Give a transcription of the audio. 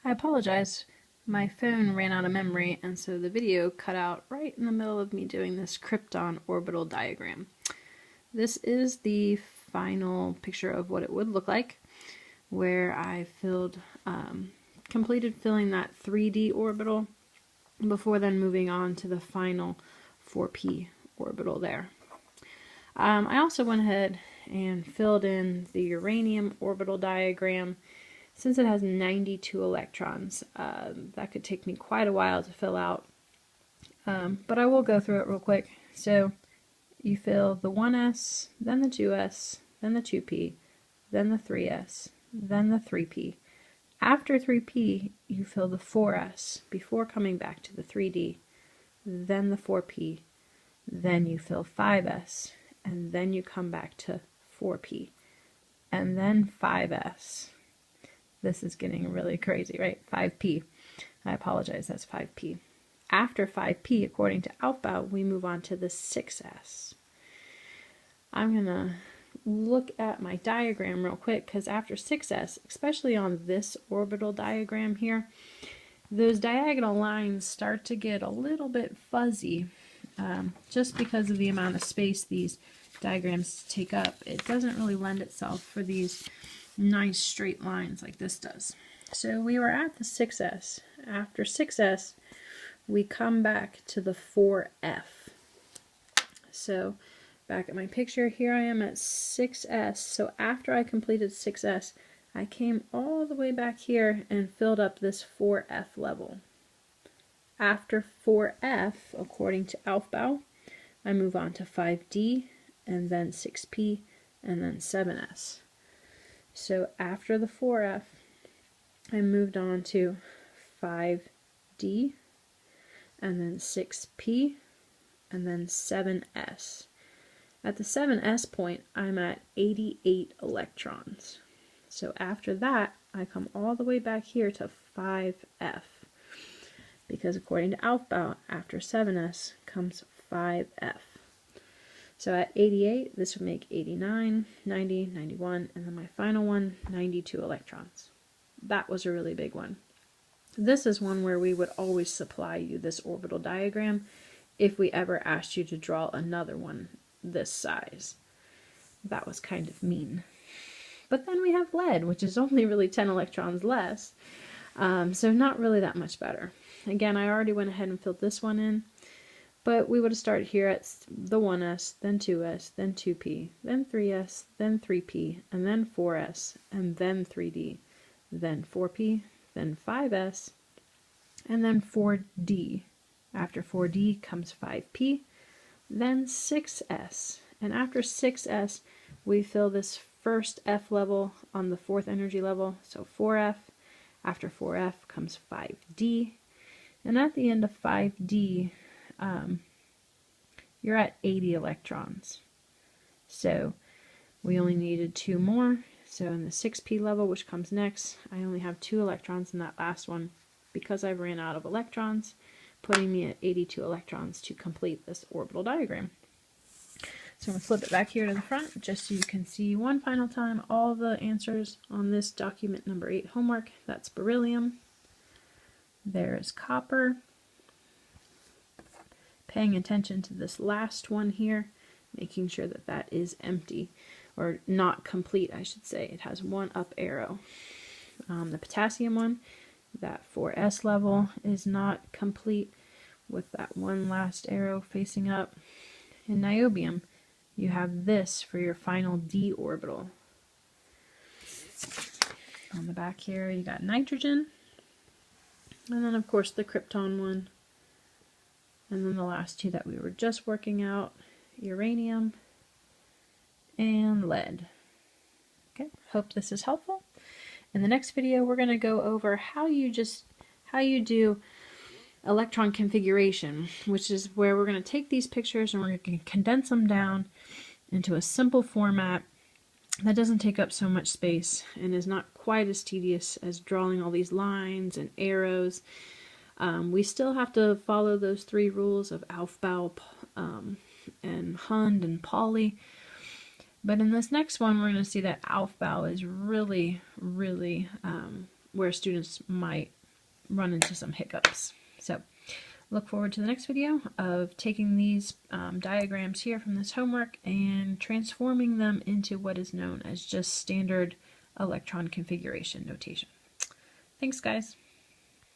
I apologize. My phone ran out of memory, and so the video cut out right in the middle of me doing this krypton orbital diagram. This is the final picture of what it would look like, where I completed filling that 3D orbital before then moving on to the final 4p orbital there. I also went ahead and filled in the uranium orbital diagram. Since it has 92 electrons, that could take me quite a while to fill out, but I will go through it real quick. So you fill the 1s, then the 2s, then the 2p, then the 3s, then the 3p. After 3p, you fill the 4s before coming back to the 3d, then the 4p, then you fill 5s, and then you come back to 4p, and then 5s. This is getting really crazy, right? 5p. I apologize, that's 5p. After 5p, according to Aufbau, we move on to the 6s. I'm going to look at my diagram real quick, because after 6s, especially on this orbital diagram here, those diagonal lines start to get a little bit fuzzy, just because of the amount of space these diagrams take up. It doesn't really lend itself for these nice straight lines like this does. So we were at the 6s. After 6s, we come back to the 4f. So back at my picture, here I am at 6s. So after I completed 6s, I came all the way back here and filled up this 4f level. After 4f, according to Aufbau, I move on to 5d, and then 6p, and then 7s. So after the 4f, I moved on to 5d, and then 6p, and then 7s. At the 7s point, I'm at 88 electrons. So after that, I come all the way back here to 5f, because according to Aufbau, after 7s comes 5f. So at 88, this would make 89, 90, 91, and then my final one, 92 electrons. That was a really big one. This is one where we would always supply you this orbital diagram if we ever asked you to draw another one this size. That was kind of mean. But then we have lead, which is only really 10 electrons less, so not really that much better. Again, I already went ahead and filled this one in. But we would have started here at the 1s, then 2s, then 2p, then 3s, then 3p, and then 4s, and then 3d, then 4p, then 5s, and then 4d. After 4d comes 5p, then 6s. And after 6s, we fill this first f level on the fourth energy level, so 4f. After 4f comes 5d. And at the end of 5d, you're at 80 electrons. So we only needed 2 more. So in the 6p level, which comes next, I only have 2 electrons in that last one because I ran out of electrons, putting me at 82 electrons to complete this orbital diagram. So I'm going to flip it back here to the front just so you can see one final time all the answers on this document number 8 homework. That's beryllium. There's copper. Paying attention to this last one here, making sure that that is empty, or not complete, I should say. It has one up arrow. The potassium one, that 4s level, is not complete with that one last arrow facing up. In niobium, you have this for your final d orbital. On the back here, you got nitrogen, and then of course the krypton one. And then the last two that we were just working out, uranium and lead. Okay, hope this is helpful. In the next video, we're going to go over how you do electron configuration, which is where we're going to take these pictures and we're going to condense them down into a simple format that doesn't take up so much space and is not quite as tedious as drawing all these lines and arrows. We still have to follow those 3 rules of Aufbau and Hund and Pauli. But in this next one, we're going to see that Aufbau is really where students might run into some hiccups. So look forward to the next video of taking these diagrams here from this homework and transforming them into what is known as just standard electron configuration notation. Thanks, guys.